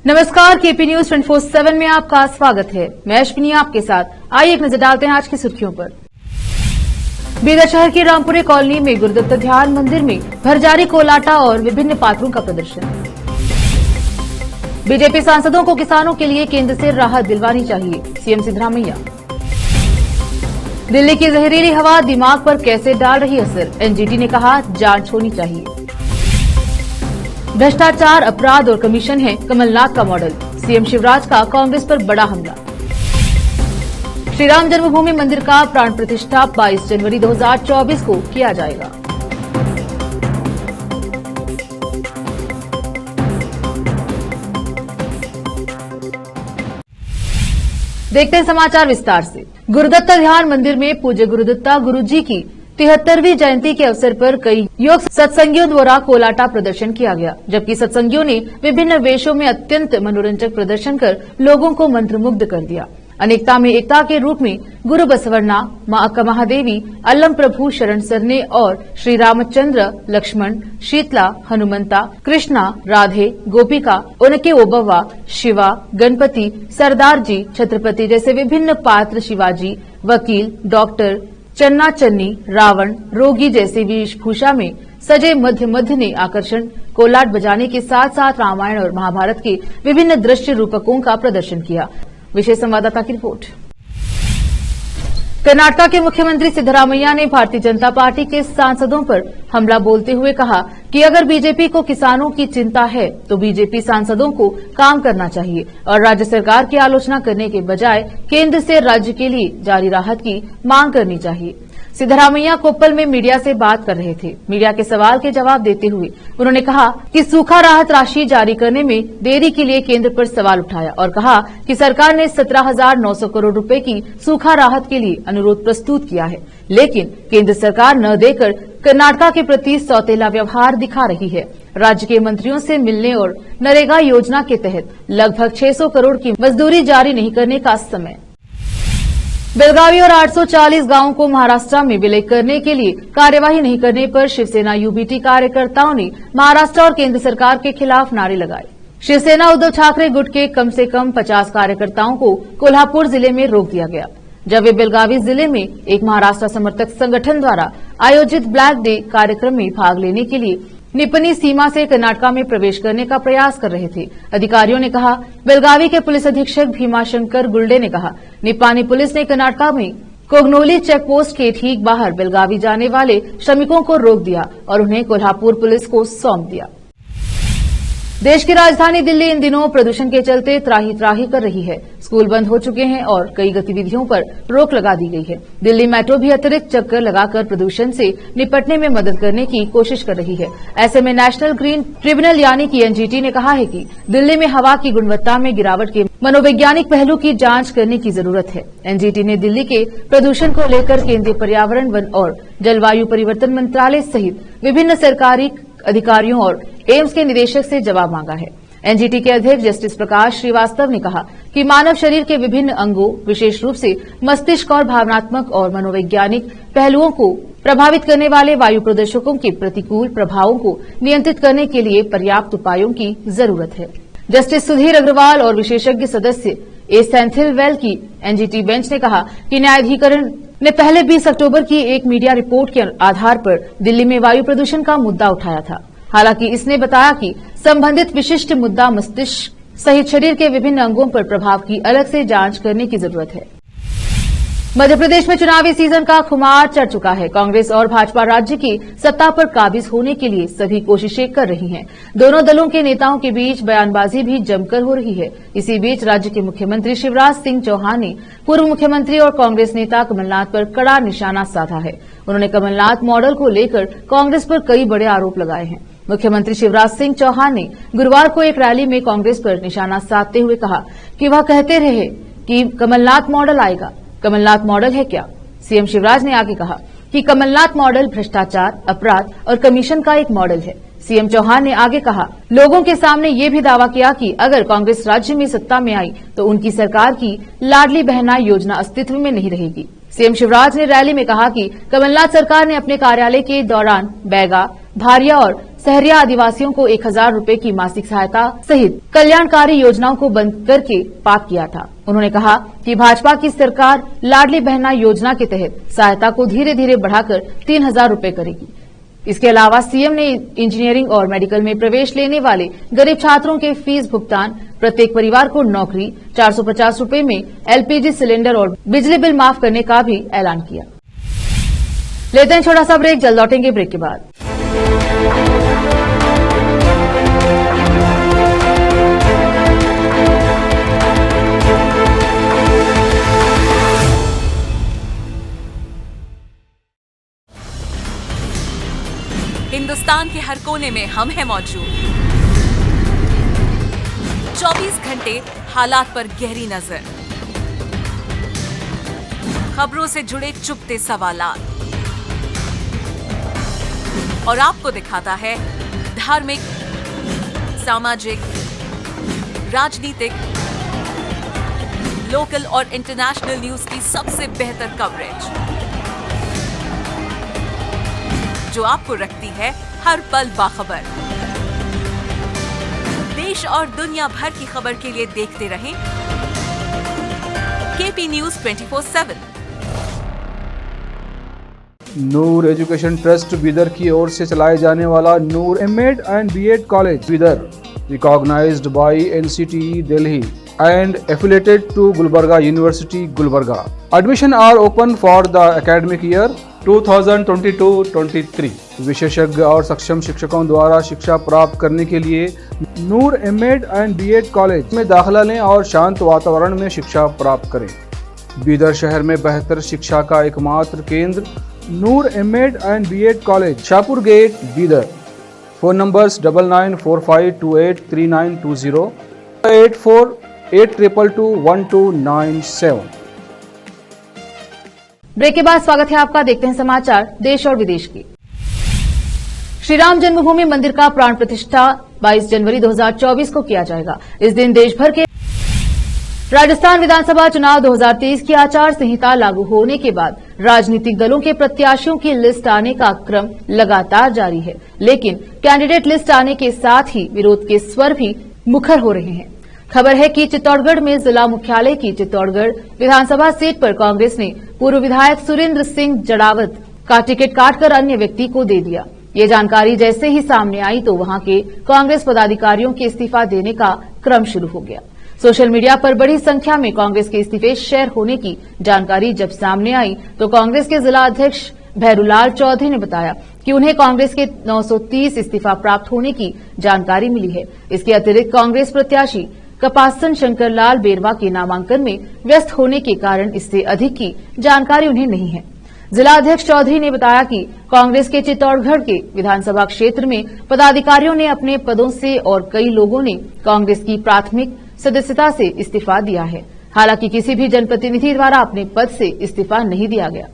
नमस्कार, KP news 24/7 में आपका स्वागत है। मैं अश्विनी आपके साथ। आइए एक नजर डालते हैं आज की सुर्खियों पर। बीदर शहर की रामपुरे कॉलोनी में गुरुदत्त ध्यान मंदिर में भरजारी कोलाटा और विभिन्न पात्रों का प्रदर्शन। बीजेपी सांसदों को किसानों के लिए केंद्र से राहत दिलवानी चाहिए, सीएम सिद्धरामैया। दिल्ली की जहरीली हवा दिमाग पर कैसे डाल रही असर, एनजीटी ने कहा जांच होनी चाहिए। भ्रष्टाचार, अपराध और कमीशन है कमलनाथ का मॉडल, सीएम शिवराज का कांग्रेस पर बड़ा हमला। श्रीराम जन्मभूमि मंदिर का प्राण प्रतिष्ठा 22 जनवरी 2024 को किया जाएगा। देखते हैं समाचार विस्तार से। गुरुदत्त ध्यान मंदिर में पूज्य गुरुदत्ता गुरुजी की 73वीं जयंती के अवसर पर कई योग सत्संगियों द्वारा कोलाटा प्रदर्शन किया गया, जबकि सत्संगियों ने विभिन्न वेशों में अत्यंत मनोरंजक प्रदर्शन कर लोगों को मंत्रमुग्ध कर दिया। अनेकता में एकता के रूप में गुरु बसवर्णा, मां अक्का महादेवी, अल्लम प्रभु शरण सरने और श्री रामचंद्र, लक्ष्मण, शीतला, हनुमंता, कृष्णा, राधे, गोपिका, उनके ओबव्वा, शिवा, गणपति, सरदार जी, छत्रपति जैसे विभिन्न पात्र, शिवाजी, वकील, डॉक्टर, चन्ना चन्नी, रावण, रोगी जैसे वेशभूषा में सजे मध्य ने आकर्षण कोलाट बजाने के साथ साथ रामायण और महाभारत के विभिन्न दृश्य रूपकों का प्रदर्शन किया। विशेष संवाददाता की रिपोर्ट। कर्नाटक के मुख्यमंत्री सिद्धरामैया ने भारतीय जनता पार्टी के सांसदों पर हमला बोलते हुए कहा कि अगर बीजेपी को किसानों की चिंता है तो बीजेपी सांसदों को काम करना चाहिए और राज्य सरकार की आलोचना करने के बजाय केंद्र से राज्य के लिए जारी राहत की मांग करनी चाहिए। सिद्धरामैया कोप्पल में मीडिया से बात कर रहे थे। मीडिया के सवाल के जवाब देते हुए उन्होंने कहा कि सूखा राहत राशि जारी करने में देरी के लिए केंद्र पर सवाल उठाया और कहा कि सरकार ने 17,900 करोड़ रुपए की सूखा राहत के लिए अनुरोध प्रस्तुत किया है, लेकिन केंद्र सरकार न देकर कर्नाटक के प्रति सौतेला व्यवहार दिखा रही है। राज्य के मंत्रियों से मिलने और नरेगा योजना के तहत लगभग 600 करोड़ की मजदूरी जारी नहीं करने का समय। बेलगावी और 840 गांवों को महाराष्ट्र में विलय करने के लिए कार्यवाही नहीं करने पर शिवसेना यूबीटी कार्यकर्ताओं ने महाराष्ट्र और केंद्र सरकार के खिलाफ नारे लगाए। शिवसेना उद्धव ठाकरे गुट के कम से कम 50 कार्यकर्ताओं को कोल्हापुर जिले में रोक दिया गया, जब वे बेलगावी जिले में एक महाराष्ट्र समर्थक संगठन द्वारा आयोजित ब्लैक डे कार्यक्रम में भाग लेने के लिए निपनी सीमा से कर्नाटक में प्रवेश करने का प्रयास कर रहे थे। अधिकारियों ने कहा। बेलगावी के पुलिस अधीक्षक भीमाशंकर गुल्डे ने कहा, निपानी पुलिस ने कर्नाटक में कोगनोली चेकपोस्ट के ठीक बाहर बेलगावी जाने वाले श्रमिकों को रोक दिया और उन्हें कोल्हापुर पुलिस को सौंप दिया। देश की राजधानी दिल्ली इन दिनों प्रदूषण के चलते त्राही त्राही कर रही है। स्कूल बंद हो चुके हैं और कई गतिविधियों पर रोक लगा दी गई है। दिल्ली मेट्रो भी अतिरिक्त चक्कर लगाकर प्रदूषण से निपटने में मदद करने की कोशिश कर रही है। ऐसे में नेशनल ग्रीन ट्रिब्यूनल यानी कि एनजीटी ने कहा है कि दिल्ली में हवा की गुणवत्ता में गिरावट के मनोवैज्ञानिक पहलू की जांच करने की जरूरत है। एनजीटी ने दिल्ली के प्रदूषण को लेकर केंद्रीय पर्यावरण, वन और जलवायु परिवर्तन मंत्रालय सहित विभिन्न सरकारी अधिकारियों और एम्स के निदेशक से जवाब मांगा है। एनजीटी के अध्यक्ष जस्टिस प्रकाश श्रीवास्तव ने कहा कि मानव शरीर के विभिन्न अंगों, विशेष रूप से मस्तिष्क और भावनात्मक और मनोवैज्ञानिक पहलुओं को प्रभावित करने वाले वायु प्रदूषकों के प्रतिकूल प्रभावों को नियंत्रित करने के लिए पर्याप्त उपायों की जरूरत है। जस्टिस सुधीर अग्रवाल और विशेषज्ञ सदस्य ए सेंथिलवेल की एनजीटी बेंच ने कहा कि न्यायाधिकरण ने पहले 20 अक्टूबर की एक मीडिया रिपोर्ट के आधार पर दिल्ली में वायु प्रदूषण का मुद्दा उठाया था। हालांकि इसने बताया कि संबंधित विशिष्ट मुद्दा मस्तिष्क सहित शरीर के विभिन्न अंगों पर प्रभाव की अलग से जांच करने की जरूरत है। मध्य प्रदेश में चुनावी सीजन का खुमार चढ़ चुका है। कांग्रेस और भाजपा राज्य की सत्ता पर काबिज होने के लिए सभी कोशिशें कर रही हैं। दोनों दलों के नेताओं के बीच बयानबाजी भी जमकर हो रही है। इसी बीच राज्य के मुख्यमंत्री शिवराज सिंह चौहान ने पूर्व मुख्यमंत्री और कांग्रेस नेता कमलनाथ पर कड़ा निशाना साधा है। उन्होंने कमलनाथ मॉडल को लेकर कांग्रेस पर कई बड़े आरोप लगाए हैं। मुख्यमंत्री शिवराज सिंह चौहान ने गुरुवार को एक रैली में कांग्रेस पर निशाना साधते हुए कहा कि वह कहते रहे कि कमलनाथ मॉडल आएगा। कमलनाथ मॉडल है क्या? सीएम शिवराज ने आगे कहा कि कमलनाथ मॉडल भ्रष्टाचार, अपराध और कमीशन का एक मॉडल है। सीएम चौहान ने आगे कहा, लोगों के सामने ये भी दावा किया कि अगर कांग्रेस राज्य में सत्ता में आई तो उनकी सरकार की लाडली बहना योजना अस्तित्व में नहीं रहेगी। सीएम शिवराज ने रैली में कहा कि कमलनाथ सरकार ने अपने कार्यालय के दौरान बैगा, धारिया और सहरिया आदिवासियों को 1000 रुपए की मासिक सहायता सहित कल्याणकारी योजनाओं को बंद करके पाक किया था। उन्होंने कहा कि भाजपा की सरकार लाडली बहना योजना के तहत सहायता को धीरे धीरे बढ़ाकर 3000 रुपए करेगी। इसके अलावा सीएम ने इंजीनियरिंग और मेडिकल में प्रवेश लेने वाले गरीब छात्रों के फीस भुगतान, प्रत्येक परिवार को नौकरी, 450 रुपए में एलपीजी सिलेंडर और बिजली बिल माफ करने का भी ऐलान किया। लेते हैं छोटा सा ब्रेक, जल्द लौटेंगे ब्रेक के बाद। हिंदुस्तान के हर कोने में हम हैं मौजूद। 24 घंटे हालात पर गहरी नजर, खबरों से जुड़े चुपते सवालात, और आपको दिखाता है धार्मिक, सामाजिक, राजनीतिक, लोकल और इंटरनेशनल न्यूज की सबसे बेहतर कवरेज, जो आपको रखती है हर पल बाखबर। देश और दुनिया भर की खबर के लिए देखते रहें KP news 24/7। Noor education trust Bidar की ओर से चलाए जाने वाला Noor MEd and BEd college Bidar, recognised by NCTE Delhi and affiliated to Gulbarga University, Gulbarga. Admission are open for the academic year 2022-23. विशेषज्ञ और सक्षम शिक्षकों द्वारा शिक्षा प्राप्त करने के लिए नूर एमएड एंड बीएड कॉलेज में दाखिला लें और शांत वातावरण में शिक्षा प्राप्त करें। बीदर शहर में बेहतर शिक्षा का एकमात्र केंद्र Noor MEd and BEd college, Shahpur gate, Bidar. Phone numbers 9945283920, 8482221297। Break के बाद स्वागत है आपका। देखते हैं समाचार देश और विदेश के। श्री राम जन्मभूमि मंदिर का प्राण प्रतिष्ठा 22 जनवरी 2024 को किया जाएगा। इस दिन देश भर के राजस्थान विधानसभा चुनाव 2023 की आचार संहिता लागू होने के बाद राजनीतिक दलों के प्रत्याशियों की लिस्ट आने का क्रम लगातार जारी है, लेकिन कैंडिडेट लिस्ट आने के साथ ही विरोध के स्वर भी मुखर हो रहे हैं। खबर है कि चित्तौड़गढ़ में जिला मुख्यालय की चित्तौड़गढ़ विधानसभा सीट पर कांग्रेस ने पूर्व विधायक सुरेंद्र सिंह जड़ावत का टिकट काटकर अन्य व्यक्ति को दे दिया। ये जानकारी जैसे ही सामने आई तो वहां के कांग्रेस पदाधिकारियों के इस्तीफा देने का क्रम शुरू हो गया। सोशल मीडिया पर बड़ी संख्या में कांग्रेस के इस्तीफे शेयर होने की जानकारी जब सामने आई तो कांग्रेस के जिला अध्यक्ष भैरूलाल चौधरी ने बताया कि उन्हें कांग्रेस के 930 इस्तीफा प्राप्त होने की जानकारी मिली है। इसके अतिरिक्त कांग्रेस प्रत्याशी कपासन शंकर लाल बेरवा के नामांकन में व्यस्त होने के कारण इससे अधिक की जानकारी उन्हें नहीं है। जिला अध्यक्ष चौधरी ने बताया कि कांग्रेस के चित्तौड़गढ़ के विधानसभा क्षेत्र में पदाधिकारियों ने अपने पदों से और कई लोगों ने कांग्रेस की प्राथमिक सदस्यता से इस्तीफा दिया है। हालांकि किसी भी जनप्रतिनिधि द्वारा अपने पद से इस्तीफा नहीं दिया गया।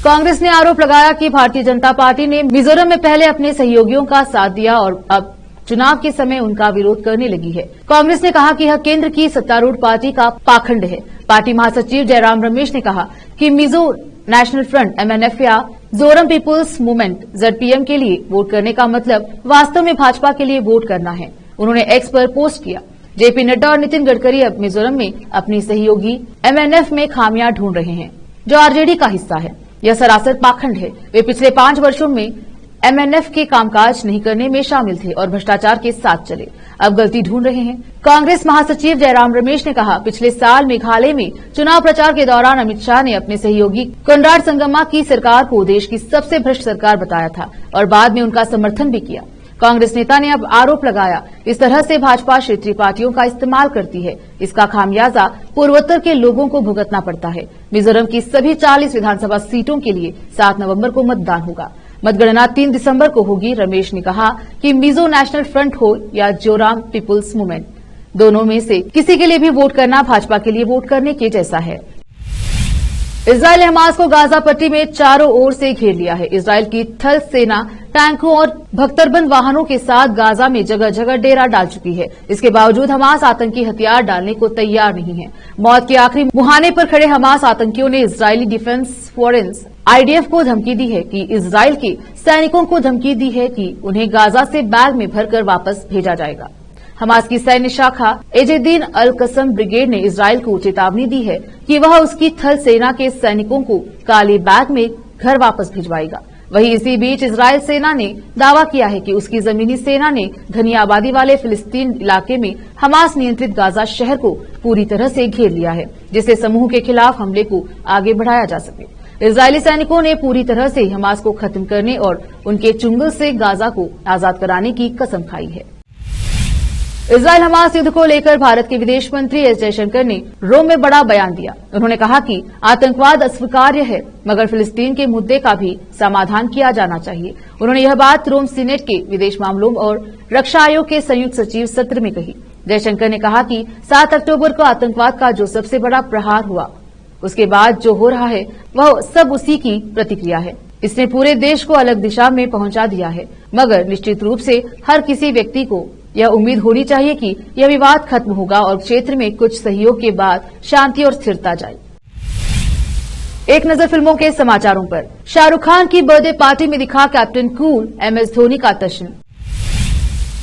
कांग्रेस ने आरोप लगाया कि भारतीय जनता पार्टी ने मिजोरम में पहले अपने सहयोगियों का साथ दिया और अब चुनाव के समय उनका विरोध करने लगी है। कांग्रेस ने कहा कि यह केंद्र की सत्तारूढ़ पार्टी का पाखंड है। पार्टी महासचिव जयराम रमेश ने कहा कि मिजो नेशनल फ्रंट एमएनएफ या जोरम पीपुल्स मूवमेंट जेडपीएम के लिए वोट करने का मतलब वास्तव में भाजपा के लिए वोट करना है। उन्होंने एक्स पर पोस्ट किया, जेपी नड्डा और नितिन गडकरी अब मिजोरम में अपनी सहयोगी एमएनएफ में खामियां ढूंढ रहे हैं, जो आरजेडी का हिस्सा है। यह सरासर पाखंड है। वे पिछले 5 वर्षों में एमएनएफ के कामकाज नहीं करने में शामिल थे और भ्रष्टाचार के साथ चले, अब गलती ढूंढ रहे हैं। कांग्रेस महासचिव जयराम रमेश ने कहा, पिछले साल मेघालय में चुनाव प्रचार के दौरान अमित शाह ने अपने सहयोगी कोनराड संगमा की सरकार को देश की सबसे भ्रष्ट सरकार बताया था और बाद में उनका समर्थन भी किया। कांग्रेस नेता ने अब आरोप लगाया, इस तरह से भाजपा क्षेत्रीय पार्टियों का इस्तेमाल करती है। इसका खामियाजा पूर्वोत्तर के लोगों को भुगतना पड़ता है। मिजोरम की सभी 40 विधानसभा सीटों के लिए 7 नवंबर को मतदान होगा। मतगणना 3 दिसंबर को होगी। रमेश ने कहा कि मिजो नेशनल फ्रंट हो या जोराम पीपुल्स मूवमेंट, दोनों में से किसी के लिए भी वोट करना भाजपा के लिए वोट करने के जैसा है। इजरायल ने हमास को गाजा पट्टी में चारों ओर से घेर लिया है। इजरायल की थल सेना टैंकों और भख्तरबंद वाहनों के साथ गाजा में जगह जगह डेरा डाल चुकी है। इसके बावजूद हमास आतंकी हथियार डालने को तैयार नहीं है। मौत के आखिरी मुहाने पर खड़े हमास आतंकियों ने इजरायली डिफेंस फोर्स आईडीएफ को धमकी दी है कि इजराइल के सैनिकों को धमकी दी है कि उन्हें गाजा से बैग में भरकर वापस भेजा जाएगा। हमास की सैन्य शाखा एजेदीन अल कसम ब्रिगेड ने इजराइल को चेतावनी दी है कि वह उसकी थल सेना के सैनिकों को काले बैग में घर वापस भिजवाएगा। वहीं इसी बीच इजराइल सेना ने दावा किया है कि उसकी जमीनी सेना ने घनी आबादी वाले फिलिस्तीन इलाके में हमास नियंत्रित गाजा शहर को पूरी तरह से घेर लिया है, जिससे समूह के खिलाफ हमले को आगे बढ़ाया जा सके। इजरायली सैनिकों ने पूरी तरह से हमास को खत्म करने और उनके चुंगल से गाजा को आजाद कराने की कसम खाई है। इजरायल हमास युद्ध को लेकर भारत के विदेश मंत्री एस जयशंकर ने रोम में बड़ा बयान दिया। उन्होंने कहा कि आतंकवाद अस्वीकार्य है, मगर फिलिस्तीन के मुद्दे का भी समाधान किया जाना चाहिए। उन्होंने यह बात रोम सीनेट के विदेश मामलों और रक्षा आयोग के संयुक्त सचिव सत्र में कही। जयशंकर ने कहा कि 7 अक्टूबर को आतंकवाद का जो सबसे बड़ा प्रहार हुआ, उसके बाद जो हो रहा है वह सब उसी की प्रतिक्रिया है। इसने पूरे देश को अलग दिशा में पहुंचा दिया है, मगर निश्चित रूप से हर किसी व्यक्ति को यह उम्मीद होनी चाहिए कि यह विवाद खत्म होगा और क्षेत्र में कुछ सहयोग के बाद शांति और स्थिरता जाए। एक नजर फिल्मों के समाचारों पर। शाहरुख खान की बर्थडे पार्टी में दिखा कैप्टन कूल MS धोनी का जश्न।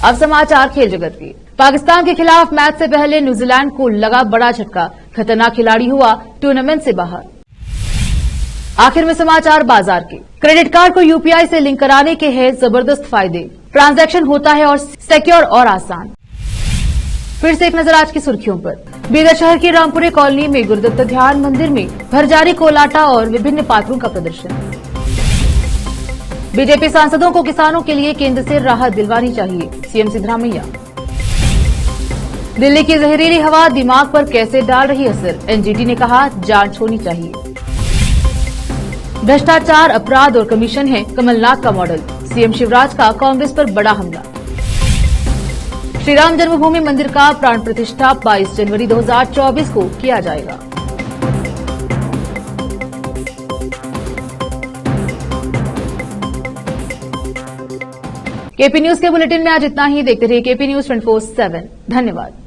अब समाचार खेल जगत के। पाकिस्तान के खिलाफ मैच से पहले न्यूजीलैंड को लगा बड़ा झटका, खतरनाक खिलाड़ी हुआ टूर्नामेंट से बाहर। आखिर में समाचार बाजार के। क्रेडिट कार्ड को यूपीआई से लिंक कराने के हैं जबरदस्त फायदे, ट्रांजैक्शन होता है और सिक्योर और आसान। फिर से एक नजर आज की सुर्खियों पर। बीदर शहर की रामपुरे कॉलोनी में गुरुदत्त ध्यान मंदिर में भरजारी कोलाटा और विभिन्न पात्रों का प्रदर्शन। बीजेपी सांसदों को किसानों के लिए केंद्र से राहत दिलवानी चाहिए, सीएम सिद्धरामैया। दिल्ली की जहरीली हवा दिमाग पर कैसे डाल रही असर, एनजीटी ने कहा जांच होनी चाहिए। भ्रष्टाचार, अपराध और कमीशन है कमलनाथ का मॉडल, सीएम शिवराज का कांग्रेस पर बड़ा हमला। श्रीराम जन्मभूमि मंदिर का प्राण प्रतिष्ठा 22 जनवरी 2024 को किया जाएगा। केपी न्यूज के बुलेटिन में आज इतना ही। देखते रहिए केपी न्यूज 24/7। धन्यवाद।